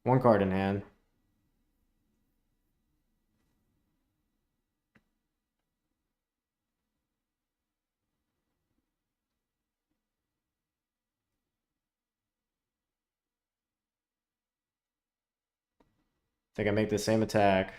One card in hand. They can make the same attack.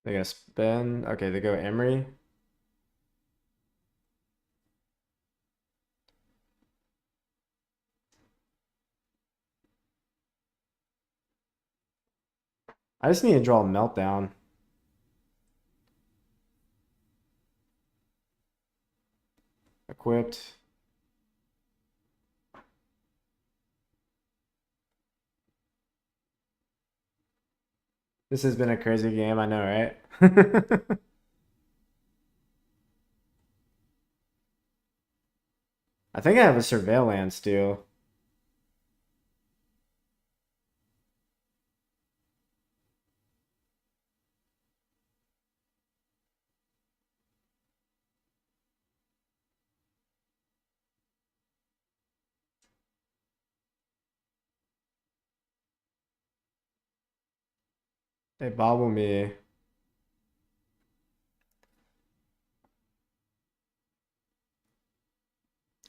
They gotta spin. Okay, they go Emery. I just need to draw a Meltdown. Equipped. This has been a crazy game, I know, right? I think I have a Surveillance too. They bobble me.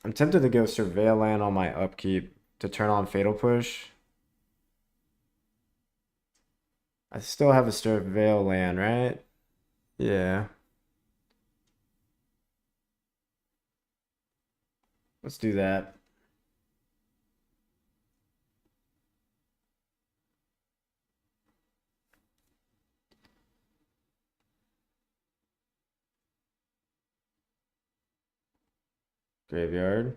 I'm tempted to go Surveillance on my upkeep to turn on Fatal Push. I still have a Surveillance, right? Yeah. Let's do that. Graveyard.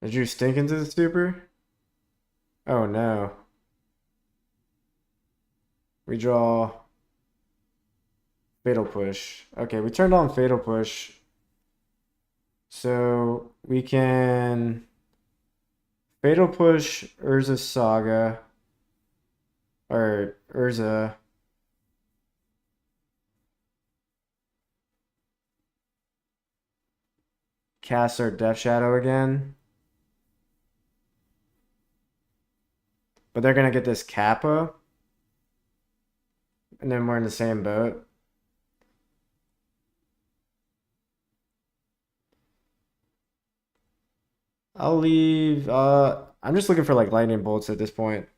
Did you stink into the super? Oh no. We draw Fatal Push. Okay, we turned on Fatal Push. So we can Fatal Push Urza Saga or Urza. cast our Death Shadow again. But they're gonna get this Kappa. And then we're in the same boat. I'll leave. I'm just looking for like lightning bolts at this point.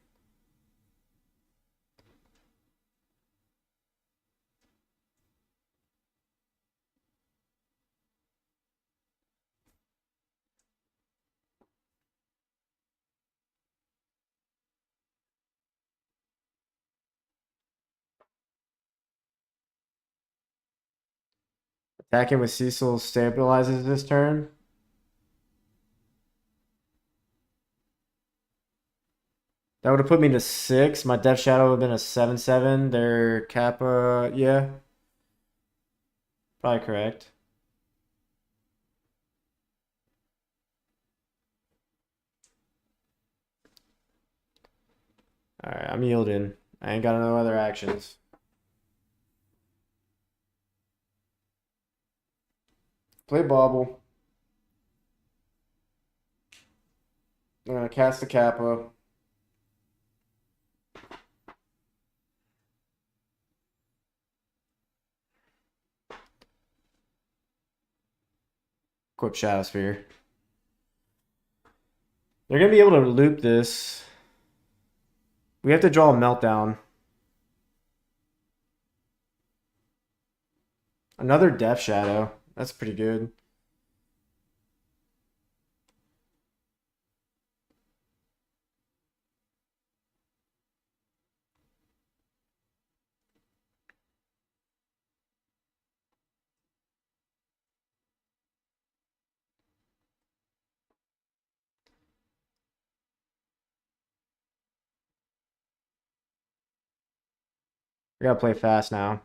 Attacking with Cecil stabilizes this turn. That would have put me to 6. My Death Shadow would have been a 7/7. Their Kappa, yeah. Probably correct. Alright, I'm yielding. I ain't got no other actions. Play Bobble. I'm gonna cast the Kappa. Equip Shadow Sphere. They're gonna be able to loop this. We have to draw a Meltdown. Another Death Shadow. That's pretty good. We gotta play fast now.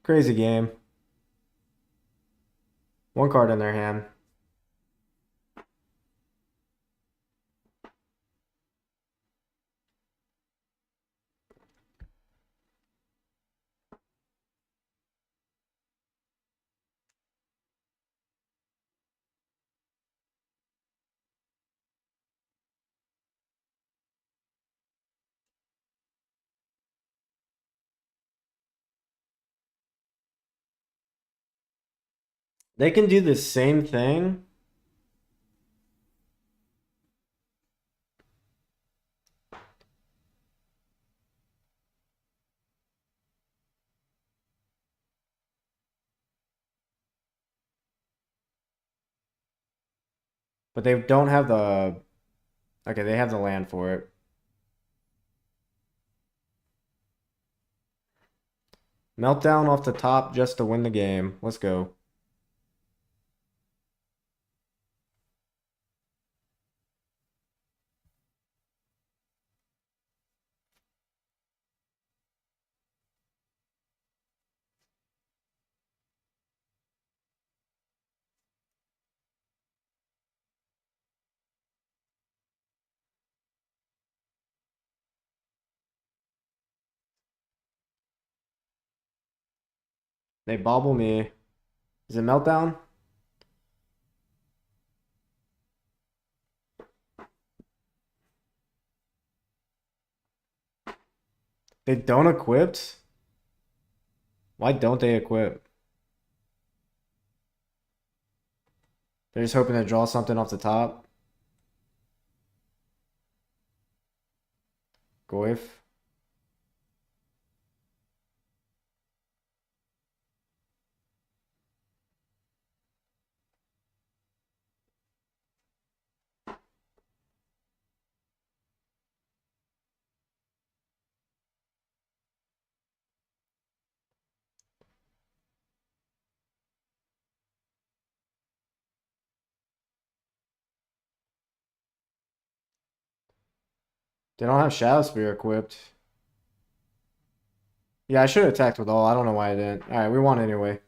Crazy game. One card in their hand. They can do the same thing. But they don't have the... Okay, they have the land for it. Meltdown off the top just to win the game. Let's go. They bobble me. Is it Meltdown? They don't equip? Why don't they equip? They're just hoping to draw something off the top. Goif. They don't have Shadow Spear equipped. Yeah, I should have attacked with all. I don't know why I didn't. Alright, we won anyway.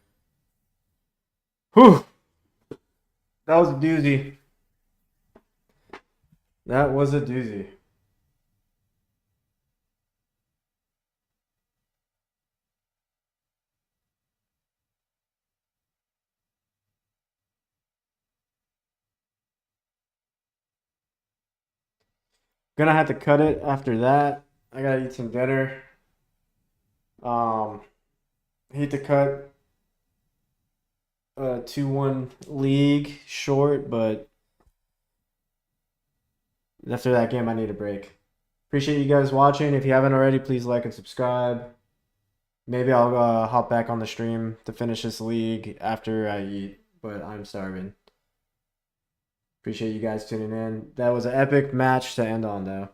Whew! That was a doozy. That was a doozy. Gonna have to cut it after that. I gotta eat some dinner. Hate to cut a 2-1 league short, but after that game, I need a break. Appreciate you guys watching. If you haven't already, please like and subscribe. Maybe I'll hop back on the stream to finish this league after I eat, but I'm starving. Appreciate you guys tuning in. That was an epic match to end on, though.